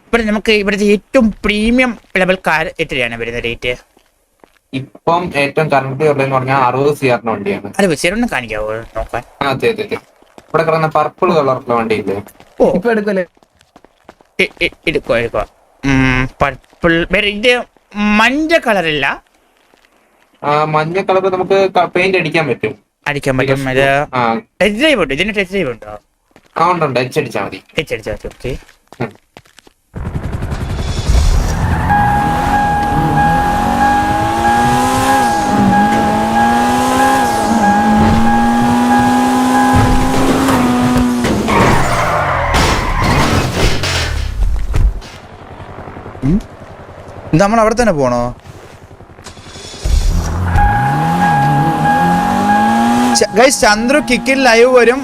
ഇവിടെ നമുക്ക് ഇവിടുത്തെ ഏറ്റവും പ്രീമിയം ലെവൽ കാർ എത്രയാണ് വരുന്ന റേറ്റ്? ഇപ്പം ഏറ്റവും കറന്റ് ഉള്ളതെന്ന് പറഞ്ഞാൽ 60 CR വണ്ടിയാണ്. അത് വെച്ചിട്ടൊന്ന് കാണിക്കാവോ നോക്കാൻ? അതെ അതെ അതെ. ഇവിടെ കിടന്ന പർപ്പിൾ കളറുള്ള വണ്ടിയില്ലേ? ഓ ഇപ്പൊ എടുക്കല്ലേ? എടുക്കുക. പർപ്പിൾ വേറെ ഇത് മഞ്ഞ കളറില്ല. മഞ്ഞ കളർ നമുക്ക് പെയിന്റ് അടിക്കാൻ പറ്റും. ഇത് ടെസ്റ്റ് ഡ്രൈവ് ഉണ്ടോ? ഇതിന് ടെസ്റ്റ് ഡ്രൈവ് ഉണ്ടോ? ഉണ്ട്. അടിച്ചാൽ മതി. ഓക്കെ. നമ്മൾ അവിടെ തന്നെ പോണോ? ഗൈസ് ചന്ദ്രു കിക്കിൽ ലൈവ് വരും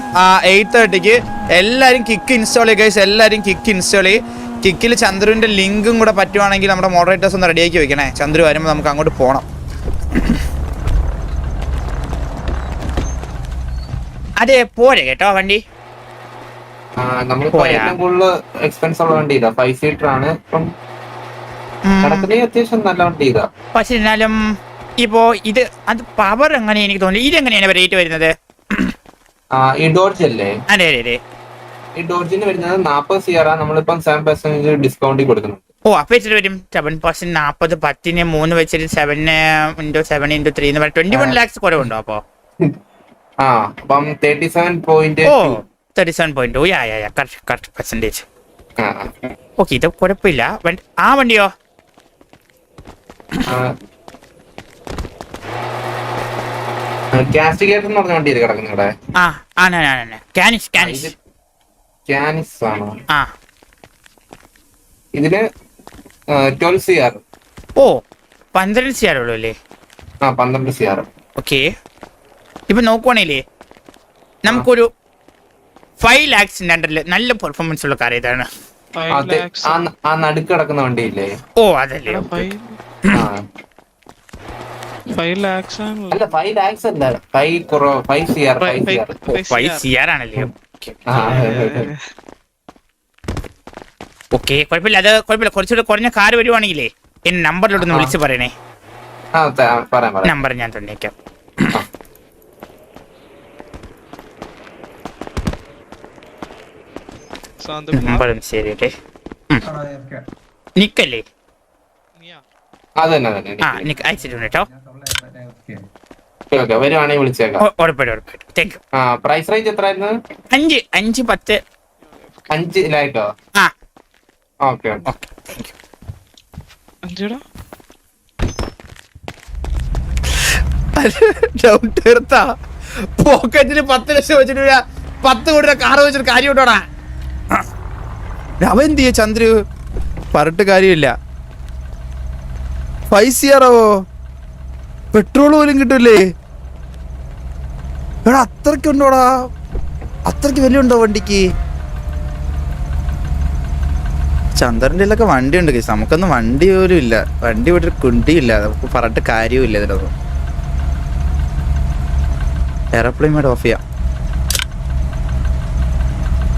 8:30. എല്ലാവരും കിക്ക് ഇൻസ്റ്റാൾ ചെയ്യുക ഗൈസ്. എല്ലാവരും കിക്ക് ഇൻസ്റ്റാൾ ചെയ്യും. കിക്കിൽ ചന്ദ്രുവിൻ്റെ ലിങ്കും കൂടെ പറ്റുവാണെങ്കിൽ നമ്മുടെ മോഡറേറ്റേഴ്സ് ഒന്ന് റെഡിയാക്കി വെക്കണേ. ചന്ദ്രു വരുമ്പോൾ നമുക്ക് അങ്ങോട്ട് പോകണം. അതെ പോരെ കേട്ടോ വണ്ടി. നമ്മളിപ്പോ ഏറ്റവും കൂടുതൽ എക്സ്പെൻസ് ഉള്ള വണ്ടി ഇതാ. 5 സീറ്റർ ആണ്. ഇപ്പം അത്യാവശ്യം നല്ല വണ്ടി ഇതാ. പക്ഷെ എന്നാലും ഇപ്പോ ഇത് അത് പവർ എങ്ങനെ എനിക്ക് തോന്നുന്നു. ഇതെങ്ങനെയാണ് റേറ്റ് വരുന്നത്? ഈ ഡോഡ്ജ് അല്ലേ? അതെ അതെ അതെ. ഈ ഡോഡ്ജിന് വരുന്നത് 40 CR നമ്മളിപ്പം 7% ഡിസ്കൗണ്ടിൽ കൊടുക്കുന്നു. ഓ അപ്പൊ എത്ര വരും? 7% 40 10 3 വെച്ചിട്ട് 7 × 7 × 3 എന്ന് പറഞ്ഞാൽ 21 lakhs കുറവുണ്ടോ അപ്പൊ? അപ്പം 37.2. ഓ 37.2. Correct percentage. ഓക്കെ ഇത് കുഴപ്പമില്ല. ആ വണ്ടിയോ? കാസ്റ്റിഗേറ്റർ എന്ന് പറഞ്ഞ വണ്ടി കിടക്കുന്നു ഇവിടെ. ക്യാനിസ് ആണോ? ഇതിന് 12 CR. ഓ 12 CR ഉള്ളൂ അല്ലേ? 12 CR. ഓക്കെ. ഇപ്പൊ നോക്കുവാണേലേ നമുക്കൊരു 5 lakhs നല്ല പെർഫോമൻസ് ഉള്ള കാർ ഏതാണ്? നടുക്ക് കിടക്കുന്ന വണ്ടിയില്ലേ? ഓ അതല്ലേ. 5 lakhs അല്ല 5 lakhs അല്ല 5 CR. 5 CR ആണല്ലേ? ഓക്കെ കുഴപ്പമില്ല. അത് കുഴപ്പമില്ല. കുറച്ചുകൂടെ കുറഞ്ഞ കാർ വരുവാണെങ്കിലേ എന്റെ നമ്പറിലോട്ടൊന്ന് വിളിച്ച് പറയണേ. നമ്പർ ഞാൻ തന്നേക്കാം. നമ്പറും ശരി ഓക്കെ. നിക്കല്ലേ? അയച്ചിട്ടുണ്ട് കേട്ടോ. വരുവാണെങ്കിൽ വിളിച്ചേക്കാം. ഉറപ്പായിട്ടും. Thank you. പ്രൈസ് റേഞ്ച് എത്രയായിരുന്നു? 5 10. 5 ലാഖോ? ഓക്കെ. പോക്കറ്റില് 10 ലക്ഷം വെച്ചിട്ട് 10 കോടി കാറ് വെച്ചിട്ട് കാര്യം ഉണ്ടോടാ? അവൻ എന്ത് ചെയ്യ ചന്ദ്രു? പറഞ്ഞിട്ട് കാര്യമില്ല. 5 CR പെട്രോൾ പോലും കിട്ടൂലേ? എടാ അത്രയ്ക്ക് ഉണ്ടോടാ? അത്രയ്ക്ക് വില ഉണ്ടോ വണ്ടിക്ക്? ചന്ദ്രൻ്റെ ഒക്കെ വണ്ടി ഉണ്ട് കേസ്. നമുക്കൊന്നും വണ്ടി പോലും ഇല്ല. വണ്ടി ഇവിടെ കുണ്ടിയില്ല. നമുക്ക് പറഞ്ഞിട്ട് കാര്യമില്ല. ഇതിലൊന്നും എയർപ്ലെയിൻ മേഡ് ഓഫ് ചെയ്യാം.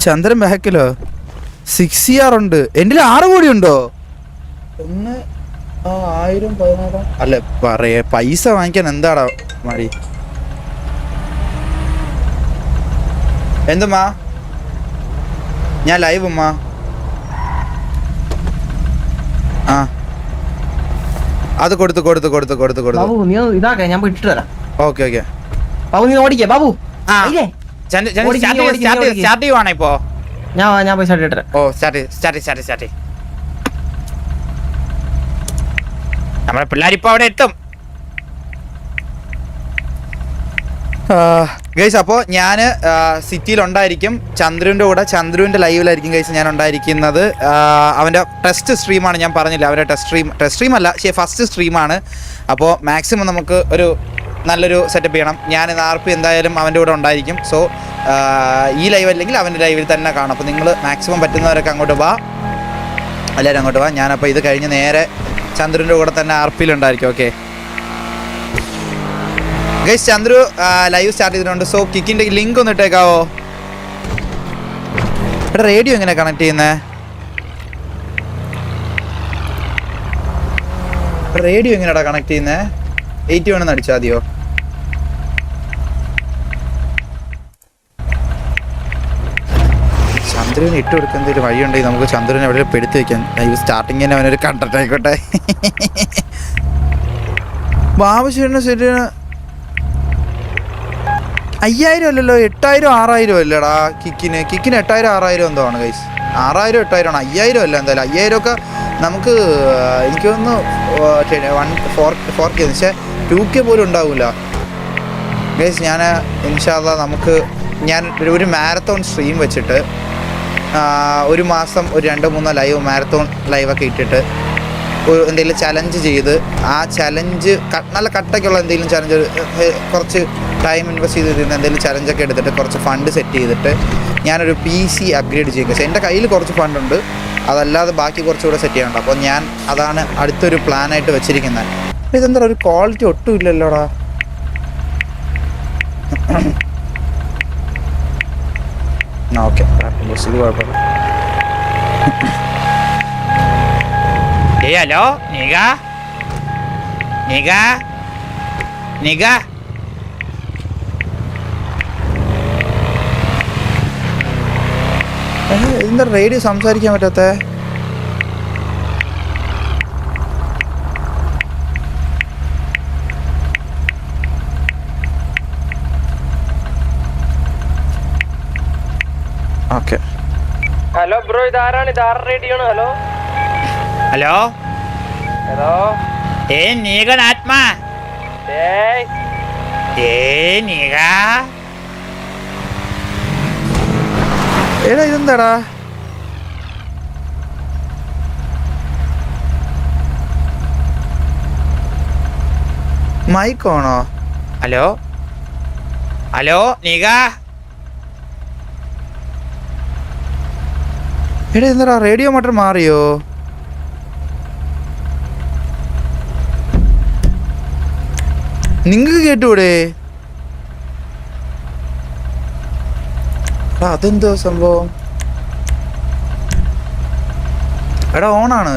ചന്ദ്രൻ ബാക്കിലോ 6 CR ഉണ്ട്. എൻ്റെ 6 കോടി ഉണ്ടോ? 1000 14 അല്ല പറയേ. പൈസ വാങ്ങിക്കാൻ എന്താടാ മടി? എന്തുമ്മാ? ഞാൻ ലൈവ് ഉമ്മാ. അത് കൊടുത്തു. ഞാൻ ഇട്ടിട്ട് വരാം. ഓക്കെ ബാബു നീ ഓടിക്കേ ബാബു. സ്റ്റാർട്ട് ചെയ്യുവാണോ ഇപ്പോ? ഞാൻ പൈസ ഇട്ടിട്ട്. ഓ സ്റ്റാർട്ട്. നമ്മുടെ പിള്ളേരിപ്പോ അവിടെ എത്തും. ഗൈസ് അപ്പോൾ ഞാൻ സിറ്റിയിലുണ്ടായിരിക്കും ചന്ദ്രുവിൻ്റെ കൂടെ. ചന്ദ്രുവിൻ്റെ ലൈവിലായിരിക്കും ഗൈസ് ഞാൻ ഉണ്ടായിരിക്കുന്നത്. അവൻ്റെ ടെസ്റ്റ് സ്ട്രീമാണ്. ഞാൻ പറഞ്ഞില്ല അവൻ്റെ ടെസ്റ്റ് സ്ട്രീം അല്ല, ഫസ്റ്റ് സ്ട്രീമാണ്. അപ്പോൾ മാക്സിമം നമുക്ക് ഒരു നല്ലൊരു സെറ്റപ്പ് ചെയ്യണം. ഞാൻ RP എന്തായാലും അവൻ്റെ കൂടെ ഉണ്ടായിരിക്കും. സോ ഈ ലൈവ് അല്ലെങ്കിൽ അവൻ്റെ ലൈവിൽ തന്നെ കാണും. അപ്പോൾ നിങ്ങൾ മാക്സിമം പറ്റുന്നവരൊക്കെ അങ്ങോട്ട് വാ, എല്ലാവരും അങ്ങോട്ട് വാ. ഞാനപ്പോൾ ഇത് കഴിഞ്ഞ് നേരെ ചന്ദ്രുവിൻ്റെ കൂടെ തന്നെ RPയിലുണ്ടായിരിക്കും. Okay guys, Chandru live start ചെയ്തിട്ടുണ്ട്. സോ കിക്കിൻ്റെ ലിങ്ക് ഒന്ന് ഇട്ടേക്കാവോ? ഇവിടെ റേഡിയോ എങ്ങനെ കണക്ട് ചെയ്യുന്നത്? റേഡിയോ എങ്ങനെയാടാ കണക്ട് ചെയ്യുന്നേ? 81 അടിച്ചാൽ മതിയോ? ചന്ദ്രന് ഇട്ട് കൊടുക്കുന്ന എന്തെങ്കിലും വഴിയുണ്ടെങ്കിൽ നമുക്ക് ചന്ദ്രനെ എവിടെ പെടുത്തി വെക്കാൻ. സ്റ്റാർട്ടിങ് തന്നെ അവനൊരു കണ്ടന്റ് ആയിക്കോട്ടെ. ബാബുശേഖരന് ശരിയാണ് 5000 അല്ലല്ലോ, 8000 6000 അല്ലടാ കിക്കിന് 8000 6000 എന്തോ ആണ് ഗൈസ്. 6000 8000 ആണ്, 5000 അല്ല. എന്തായാലും 5000 ഒക്കെ നമുക്ക് എനിക്ക് തോന്നുന്നു 4K പക്ഷേ 2K പോലും ഉണ്ടാവില്ല ഗൈസ്. ഞാൻ ഇൻഷാ അല്ലാഹ് നമുക്ക് ഞാൻ ഒരു മാരത്തോൺ സ്ട്രീം വെച്ചിട്ട് ഒരു മാസം ഒരു 2-3 ലൈവ് മാരത്തോൺ ലൈവൊക്കെ ഇട്ടിട്ട് എന്തെങ്കിലും ചലഞ്ച് ചെയ്ത് ആ ചലഞ്ച് നല്ല കട്ടൊക്കെയുള്ള എന്തെങ്കിലും ചലഞ്ച് കുറച്ച് ടൈം ഇൻവെസ്റ്റ് ചെയ്തിരുന്ന എന്തെങ്കിലും ചലഞ്ചൊക്കെ എടുത്തിട്ട് കുറച്ച് ഫണ്ട് സെറ്റ് ചെയ്തിട്ട് ഞാനൊരു PC അപ്ഗ്രേഡ് ചെയ്യും. പക്ഷേ എൻ്റെ കയ്യിൽ കുറച്ച് ഫണ്ടുണ്ട്, അതല്ലാതെ ബാക്കി കുറച്ചുകൂടെ സെറ്റ് ചെയ്യാനുണ്ട്. അപ്പോൾ ഞാൻ അതാണ് അടുത്തൊരു പ്ലാനായിട്ട് വെച്ചിരിക്കുന്നത്. ഇതെന്താ ഒരു ക്വാളിറ്റി ഒട്ടും ഇല്ലല്ലോടാ. ഓക്കെ കുഴപ്പമില്ല. ഹലോ നിഗ നിഗ നിഗ എന്താ റേഡിയോ സംസാരിക്കാൻ പറ്റാത്ത? ഓക്കെ. ഹലോ ബ്രോ, ഇതാരാണ്? ഇതാര റേഡിയോ ആണ്? ഹലോ ഹലോ ഹലോ നീഗനാത്മാ നീഗ എടാ ഇതെന്താടാ? മൈക്കോണോ? ഹലോ ഹലോ നീഗ എടാ എന്താടാ റേഡിയോ മട്ടർ മാറിയോ? നിങ്ങൾക്ക് കേട്ടൂടെ? അതെന്തോ സംഭവം? എടാ ഓണാണ്.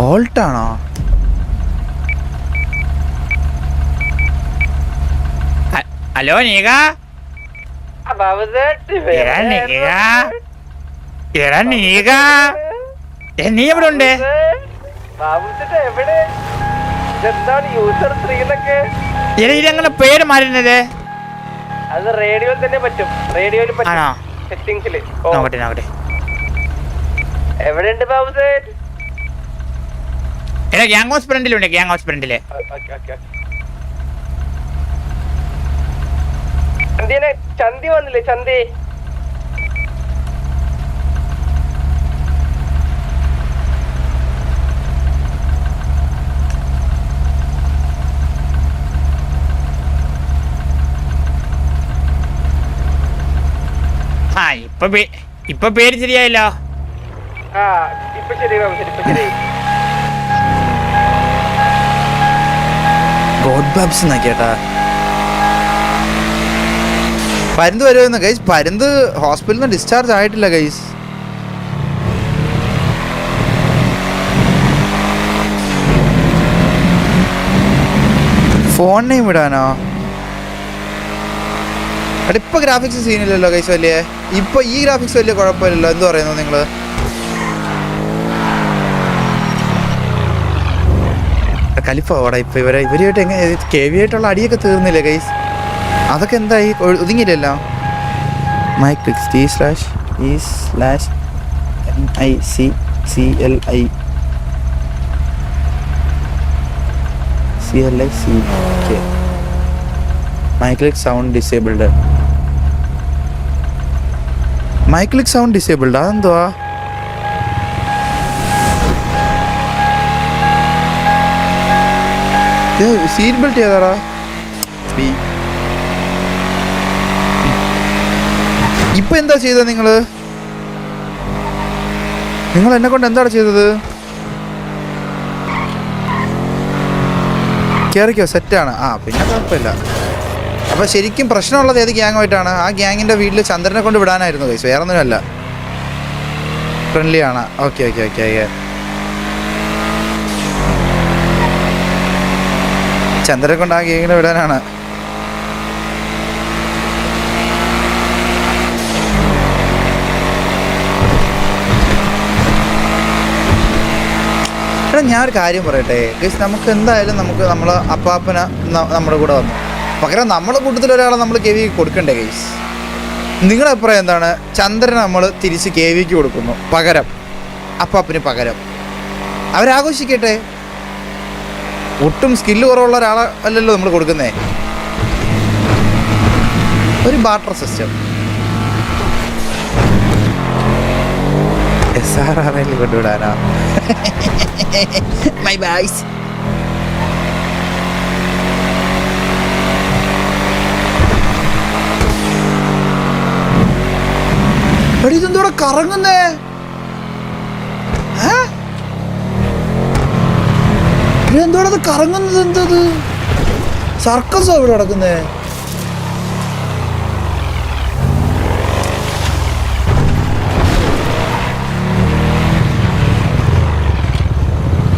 ഓൾട്ടാണോ? ഹലോ നീഗ എടാ നീഗ നീ എവിടെ ഉണ്ട്? എവിടെ? ഇതെന്താണ് യൂസർ സ്ക്രീനൊക്കെ? ഇതെങ്ങനെ പേര് മാറുന്നത്? അത് റേഡിയോയിൽ തന്നെ പറ്റും. റേഡിയോയിൽ ആണോ? സെറ്റിംഗ്സില് നോക്കട്ടെ നോക്കട്ടെ. എവിടെയുണ്ട് ബാബുസേറ്റ്? എടാ ഗ്യാങ് ഹൗസ് ഫ്രണ്ടിലുണ്ട്. ഗ്യാങ് ഹൗസ് ഫ്രണ്ടില് ചന്തി വന്നില്ലേ? ചന്തി ഇപ്പൊ പേര് ശരിയായല്ലോ. ഇപ്പൊ ശരി ബാബുസേറ്റ്, ഇപ്പൊ ശരി. ഗോഡ് ബാബ്സ് എന്നാ കേട്ടാ. പരുന്ത് വരുമെന്ന് ഗൈസ്. പരുന്ത് ഹോസ്പിറ്റലിൽ നിന്ന് ഡിസ്ചാർജ് ആയിട്ടില്ല ഗൈസ്. Phone name ഇടാനോ? എടാ ഇപ്പൊ ഗ്രാഫിക്സ് സീനില്ലല്ലോ ഗൈസ് വലിയ. ഇപ്പൊ ഈ ഗ്രാഫിക്സ് വലിയ കുഴപ്പമില്ലല്ലോ. എന്ത് പറയുന്നു നിങ്ങള്? കലിപ്പോടാ ഇപ്പൊ ഇവരുമായിട്ട് എങ്ങനെ KV ആയിട്ടുള്ള അടിയൊക്കെ തീർന്നില്ലേ ഗൈസ്? അതൊക്കെ എന്തായി? ഒതുങ്ങിയില്ലല്ലോ. MyClick/E/MICLIC MyClick sound disabled. MyClick sound disabled അതെന്തുവാ? സീറ്റ് ബെൽറ്റ് ചെയ്താടാ. ഇപ്പൊ എന്താ ചെയ്തത് നിങ്ങൾ എന്നെ കൊണ്ട് എന്താണ് ചെയ്തത്? കേറിക്കോ, സെറ്റാണ്. പിന്നെ കുഴപ്പമില്ല. അപ്പോൾ ശരിക്കും പ്രശ്നമുള്ളത് ഏത് ഗ്യാങ്ങുമായിട്ടാണ്? ആ ഗ്യാങ്ങിൻ്റെ വീട്ടിൽ ചന്ദ്രനെ കൊണ്ട് വിടാനായിരുന്നു ഗൈസ്, വേറെ ഒന്നുമല്ല. ഫ്രണ്ട്ലി ആണ്. Okay okay okay okay. ചന്ദ്രനെ കൊണ്ട് ആ ഗ്യാങ്ങിനെ വിടാനാണ്. എടാ ഞാനൊരു കാര്യം പറയട്ടെ ഗൈസ്, നമുക്ക് എന്തായാലും നമ്മൾ അപ്പാപ്പന നമ്മുടെ കൂടെ വന്നു, പകരം നമ്മുടെ കൂട്ടത്തിൽ ഒരാളെ നമ്മൾ കെ വിക്ക് കൊടുക്കണ്ടേ ഗൈസ്? നിങ്ങളുടെ അഭിപ്രായം എന്താണ്? ചന്ദ്രൻ നമ്മൾ തിരിച്ച് കെ വിക്ക് കൊടുക്കുന്നു, പകരം അപ്പാപ്പന് പകരം അവരാഘോഷിക്കട്ടെ. ഒട്ടും സ്കില്ല് കുറവുള്ള ഒരാളെ അല്ലല്ലോ നമ്മൾ കൊടുക്കുന്നേ. ഒരു ബാർട്ടർ സിസ്റ്റം. SRR കൊണ്ടുവിടാനാ? മൈ ബൈസ്. ഇതെന്തോടെ കറങ്ങുന്നേ? എന്തോടത് കറങ്ങുന്നത്? എന്തത് സർക്കസോ ഇവിടെ നടക്കുന്നേ?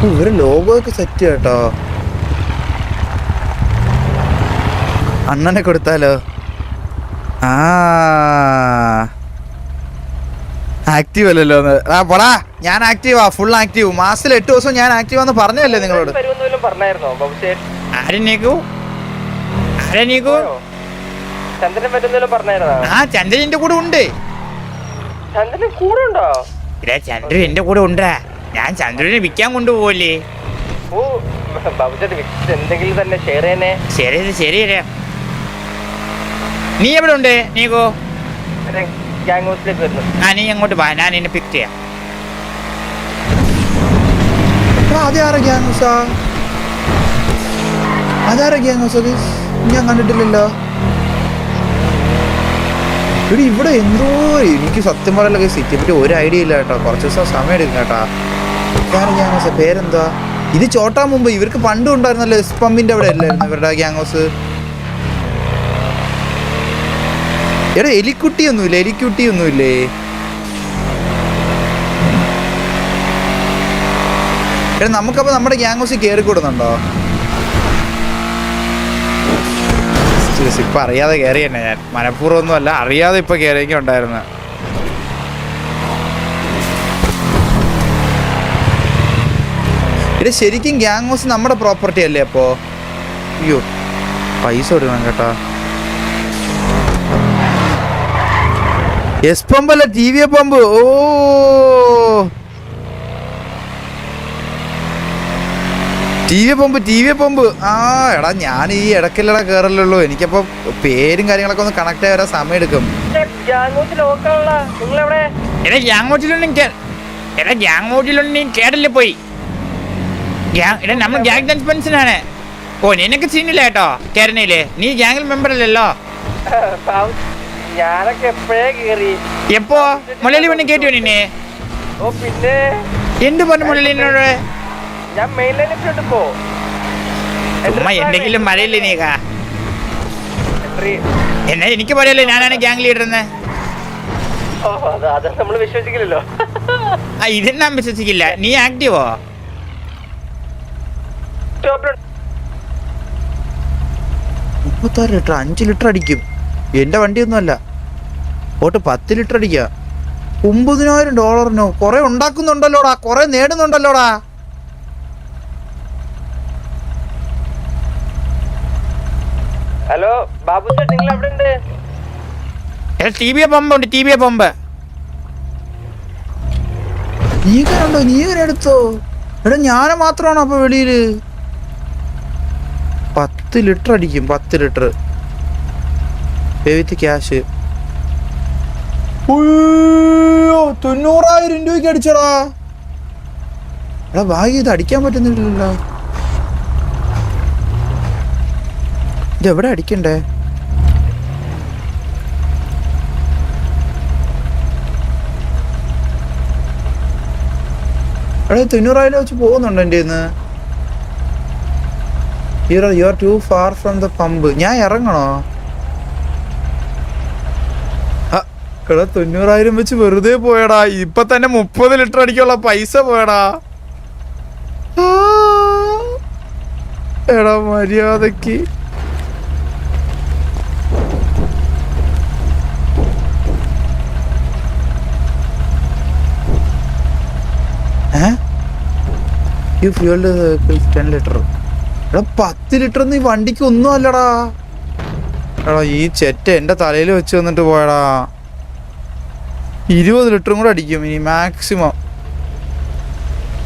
ഇവര് ലോഗോ ഒക്കെ സെറ്റ് കേട്ടോ. അണ്ണനെ കൊടുത്താലോ? ആക്റ്റീവ് അല്ലല്ലോ. പോടാ, ഞാൻ ആക്റ്റീവാ, ഫുൾ ആക്റ്റീവ്. മാസത്തിൽ 8 ദിവസം ഞാൻ ആക്റ്റീവാന്ന് പറഞ്ഞല്ലേ നിങ്ങളോട്? ചന്ദ്രൻ എന്റെ കൂടെ ഉണ്ട്. ചന്ദ്രൻ എന്റെ കൂടെ ഉണ്ടാ. ഞാൻ ചന്ദ്രനെ വിൽക്കാൻ കൊണ്ടുപോകല്ലേ? ശരി. നീ എവിടെ ഉണ്ട് നീകോ? നീ അങ്ങോട്ട് വാ, ഞാൻ എന്നെ പിക്ക് ചെയ്യാം. ഞാൻ കണ്ടിട്ടില്ലല്ലോ. ഇവിടെ എന്തോ എനിക്ക് സത്യം പറയല്ലോ സിറ്റിയെ പറ്റി ഒരു ഐഡിയ ഇല്ല കേട്ടോ. കുറച്ച് ദിവസം സമയം എടുക്കും കേട്ടാ. ഗ്യാങ്സ് പേരെന്താ? ഇത് ചോട്ടാ മുമ്പ് ഇവർക്ക് പണ്ടും ഉണ്ടായിരുന്നല്ലോ, എസ് പമ്പിന്റെ അവിടെ അല്ലായിരുന്നു ഇവരുടെ ഗ്യാങ് ഹൗസ്. എടാ എലിക്കുട്ടിയൊന്നുമില്ലേ? എടാ നമുക്കപ്പോൾ നമ്മുടെ ഗ്യാങ് ഹൗസിൽ കയറി കൂടുന്നുണ്ടോ? ഇപ്പൊ അറിയാതെ കയറി തന്നെ, ഞാൻ മനഃപൂർവ്വം ഒന്നും അല്ല, അറിയാതെ ഇപ്പൊ കയറിയൊക്കെ ഉണ്ടായിരുന്നു. ഇത് ശരിക്കും ഗ്യാങ് ഹൗസ് നമ്മുടെ പ്രോപ്പർട്ടി അല്ലേ അപ്പോ? അയ്യോ പൈസ കൊടുക്കണം കേട്ടോ. എസ് പമ്പല്ല, ടി വി പമ്പ്. ഓ ടി വി പമ്പ്. എടാ ഞാൻ ഈ ഇടയ്ക്കല്ലടാ കയറലുള്ളൂ. എനിക്കപ്പോ പേരും കാര്യങ്ങളൊക്കെ ഒന്ന് കണക്ട് ആയി വരാൻ സമയം എടുക്കും. കേടല്ലേ പോയി നമ്മൾ ഗ്യാങ് സസ്പെൻഷനാണ്. ഓ നിനക്ക് സീനില്ല കേട്ടോ കേരളയില്, നീ ഗ്യാങ്ങിൽ മെമ്പർ അല്ലല്ലോ. ഞാനൊക്കെ എപ്പോഴേ കേറി. എപ്പോ മുരളി പെണ്ണ് കേട്ടോ നിന്നെ? ഓ പിന്നെ എന്ത് പറഞ്ഞു മുരളിനോട്? ഞാൻ മെയിൻ ലൈനിൽ പോ. എന്തെങ്കിലും മഴയില്ലേ നീക്കാ? എന്നെ എനിക്ക് പറയല്ലേ, ഞാനാണ് ഗ്യാങ് ലീഡർ എന്ന്. അത് നമ്മൾ വിശ്വസിക്കില്ലല്ലോ. ഇതെന്നാ വിശ്വസിക്കില്ല. നീ ആക്റ്റീവോ? 36 ലിറ്റർ, 5 ലിറ്റർ അടിക്കും. എന്റെ വണ്ടിയൊന്നും അല്ല. പോട്ട് 10 ലിറ്റർ അടിക്ക. $9,000. കൊറേ ഉണ്ടാക്കുന്നുണ്ടല്ലോടാ, കൊറേ നേടുന്നുണ്ടല്ലോടാ. ഹലോ ബാബു ചേട്ടൻ, നിങ്ങൾ എവിടെ ഉണ്ട്? ടി വി പമ്പ് ഉണ്ട്, ടി വി പമ്പ്. നീ കണ്ടോ? നീ എടുത്തോ? എടാ ഞാൻ മാത്രമാണോ അപ്പൊ വെളിയില്? 10 ലിറ്റർ അടിക്കും, 10 ലിറ്റർ വിത്ത് ക്യാഷ്. 90,000 രൂപയ്ക്ക് അടിച്ചടാ. എടാ ഭാഗ്യം ഇത് അടിക്കാൻ പറ്റുന്നില്ലല്ലോ. ഇതെവിടെ അടിക്കണ്ടേ? എടാ 90,000 വെച്ച് പോകുന്നുണ്ടോ എൻ്റെ ഇന്ന്? You are to far from the pump. ഞാൻ ഇറങ്ങണോ? എടാ 90,000 വെച്ച് വെറുതെ പോയടാ. ഇപ്പൊ തന്നെ 30 ലിറ്റർ അടിക്കാനുള്ള പൈസ പോയടാ. എടാ മര്യാദക്ക് ഈ ഫ്യൂവൽ 10 ലിറ്റർ. എടാ 10 ലിറ്റർ ഈ വണ്ടിക്ക് ഒന്നും അല്ലടാ. എടാ ഈ ചെറ്റ എന്റെ തലയിൽ വെച്ച് വന്നിട്ട് പോയടാ. 20 ലിറ്ററും കൂടെ അടിക്കും ഇനി മാക്സിമം.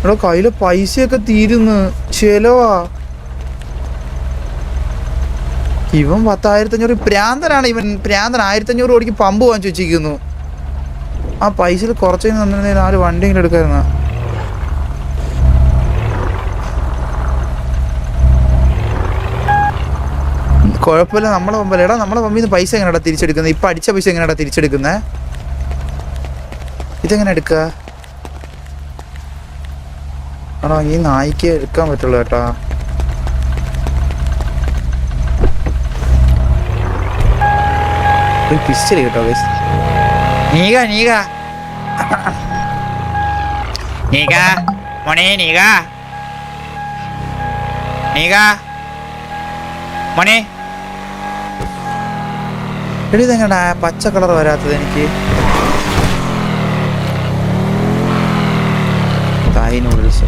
എടാ കയ്യിലെ പൈസയൊക്കെ തീരുന്നു. ചെലവാ. ഇവൻ 10,500 പ്രാന്തനാണ്. ഇവൻ പ്രാന്തൻ. 1,500 കോടിക്ക് പമ്പ് വാങ്ങിച്ചു വെച്ചിരിക്കുന്നു. ആ പൈസയിൽ കുറച്ചു തന്നിരുന്നേൽ 4 വണ്ടിയെങ്കിലും എടുക്കായിരുന്നു. കുഴപ്പമില്ല, നമ്മളെ പമ്പല്ല. എടാ നമ്മളെ പമ്പിൽ നിന്ന് പൈസ എങ്ങനെയാ തിരിച്ചെടുക്കുന്നത്? ഇപ്പം അടിച്ച പൈസ എങ്ങനെയാ തിരിച്ചെടുക്കുന്നത്? ഇതെങ്ങനെ എടുക്കുക? ആണോ ഈ നായിക്ക് എടുക്കാൻ പറ്റുള്ളൂ കേട്ടാ. ഒരു പിസ്റ്റൽ കേട്ടോ ഗൈസ്. നീക നീക നീക മോനെ നീക നീക മോനെ. എടി ഇതെങ്ങടാ പച്ച കളർ വരാത്തത് എനിക്ക്? തായ് നൂഡിൽസ്.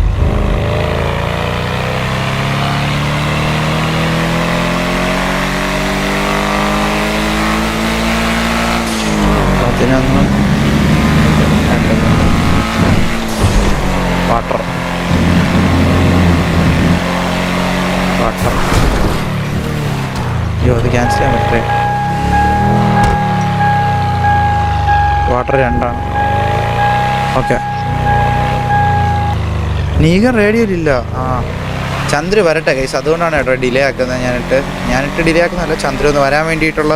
Water water. അയ്യോ അത് ക്യാൻസൽ ചെയ്യാൻ പറ്റേ. വാട്ടർ 2 ആണ്. ഓക്കെ. നീകൻ റേഡിയോയിലില്ല. ആ ചന്ദ്ര വരട്ടെ ഗൈസ്. അതുകൊണ്ടാണ് കേട്ടോ ഡിലേ ആക്കുന്നത്. ഞാനിട്ട് ഡിലേ ആക്കുന്നതല്ല, ചന്ദ്ര ഒന്ന് വരാൻ വേണ്ടിയിട്ടുള്ള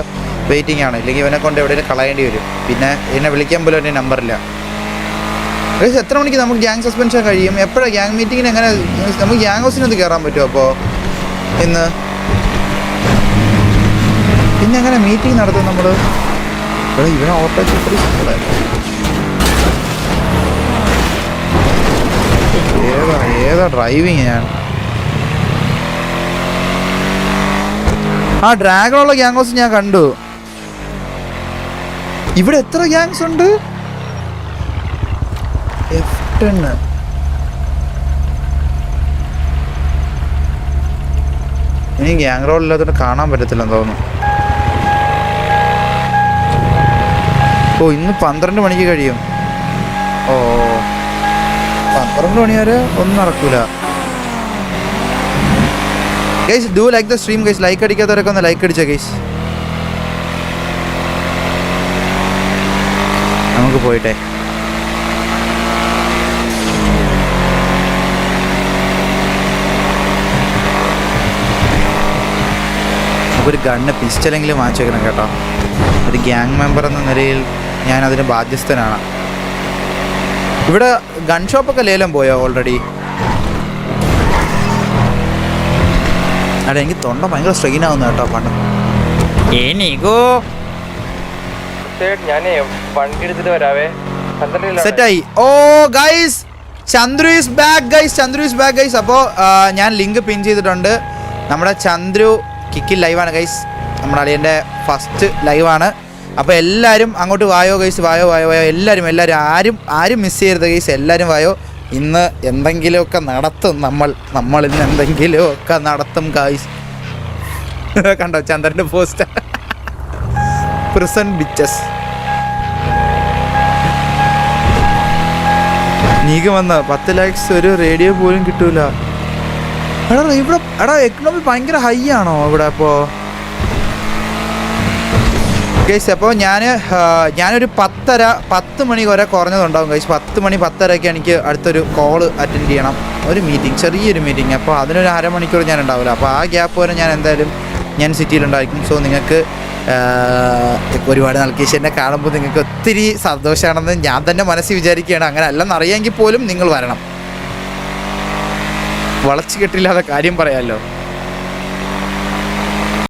വെയിറ്റിംഗ് ആണ്. ഇല്ലെങ്കിൽ ഇവനെ കൊണ്ട് എവിടെയെങ്കിലും കളയേണ്ടി വരും. പിന്നെ എന്നെ വിളിക്കാൻ പോലും എൻ്റെ നമ്പറില്ല ഗൈസ്. എത്ര മണിക്ക് നമുക്ക് ഗ്യാങ് സസ്പെൻഷൻ കഴിയും? എപ്പോഴാണ് ഗ്യാങ് മീറ്റിങ്ങിന്? എങ്ങനെ നമുക്ക് ഗ്യാങ് ഹൗസിനൊന്ന് കയറാൻ പറ്റുമോ അപ്പോൾ ഇന്ന്? പിന്നെ എങ്ങനെ മീറ്റിംഗ് നടത്തും നമ്മൾ? ഇവനെ ഓട്ടോ ഏതാ ഡ്രൈവിങ്? ഞാൻ ആ ഡ്രാഗണുള്ള ഗ്യാങ് ഹൗസ് ഞാൻ കണ്ടു. ഇവിടെ എത്ര ഗ്യാങ്സ് ഉണ്ട്? F10. ഇനി ഗ്യാങ് റോൾ ഇല്ലാത്തോണ്ട് കാണാൻ പറ്റത്തില്ലെന്ന് തോന്നുന്നു. ഓ ഇന്ന് 12 മണിക്ക് കഴിയും. ഓ 12 മണി വരെ ഒന്നും നടക്കൂല. Guys do like the stream guys. Like അടിക്കാത്തവരൊക്കെ ഒന്ന് ലൈക്ക് അടിച്ചേ ഗൈസ്. നമുക്ക് പോയിട്ടെ. ഒരു ഗണ്ണ് പിസ്റ്റലെങ്കിലും വാങ്ങിച്ചു വെക്കണം കേട്ടോ. ഒരു ഗ്യാങ് മെമ്പർ എന്ന നിലയിൽ ഞാൻ അതിന് ബാധ്യസ്ഥനാണ്. ഇവിടെ ഗൺ ഷോപ്പൊക്കെ ലേലം പോയോ ഓൾറെഡി? അല്ല എനിക്ക് തൊണ്ട ഭയങ്കര സ്ട്രെയിൻ ആവുന്നു കേട്ടോ പണ്ട്. ഞാനേ വണ്ടി എടുത്തിട്ട് വരാവേ. സെറ്റായി. ഓ guys Chandru is back guys. Chandru is back guys. അപ്പോൾ ഞാൻ ലിങ്ക് പിൻ ചെയ്തിട്ടുണ്ട്. നമ്മുടെ ചന്ദ്രു കിക്കിൽ ലൈവാണ് ഗൈസ്. നമ്മുടെ അളിയൻ്റെ ഫസ്റ്റ് ലൈവാണ്. അപ്പോൾ എല്ലാവരും അങ്ങോട്ട് വായോ ഗൈസ്. വായോ എല്ലാവരും ആരും മിസ് ചെയ്യരുത് ഗൈസ്. എല്ലാവരും വായോ. ഇന്ന് എന്തെങ്കിലുമൊക്കെ നടത്തും നമ്മളിന്ന് എന്തെങ്കിലുമൊക്കെ നടത്തും ഗൈസ്. കണ്ടോ ചന്ദ്രൻ്റെ പോസ്റ്റ്? Prison bitches. നീക്ക് വന്ന 10 ലാക്സ് ഒരു റേഡിയോ പോലും കിട്ടൂല. എടാ എക്കണോമി ഭയങ്കര ഹൈ ആണോ ഇവിടെ? അപ്പോൾ ഗൈസ് അപ്പോൾ ഞാനൊരു 10 മണി വരെ കുറഞ്ഞതുണ്ടാവും ഗൈസ്. 10 മണി 10:30 എനിക്ക് അടുത്തൊരു കോള് അറ്റൻഡ് ചെയ്യണം. ഒരു മീറ്റിംഗ്, ചെറിയൊരു മീറ്റിംഗ്. അപ്പോൾ അതിനൊരു അരമണിക്കൂർ ഞാൻ ഉണ്ടാവില്ല. അപ്പോൾ ആ ഗ്യാപ്പ് വരെ ഞാൻ സിറ്റിയിലുണ്ടായിരിക്കും. സോ നിങ്ങൾക്ക് ഒരുപാട് നാൾക്ക് എന്നെ കാണുമ്പോൾ നിങ്ങൾക്ക് ഒത്തിരി സന്തോഷമാണെന്ന് ഞാൻ തന്നെ മനസ്സിൽ വിചാരിക്കുകയാണ്. അങ്ങനെ അല്ലെന്നറിയാമെങ്കിൽ പോലും നിങ്ങൾ വരണം. വളച്ചു കെട്ടില്ലാതെ കാര്യം പറയാമല്ലോ.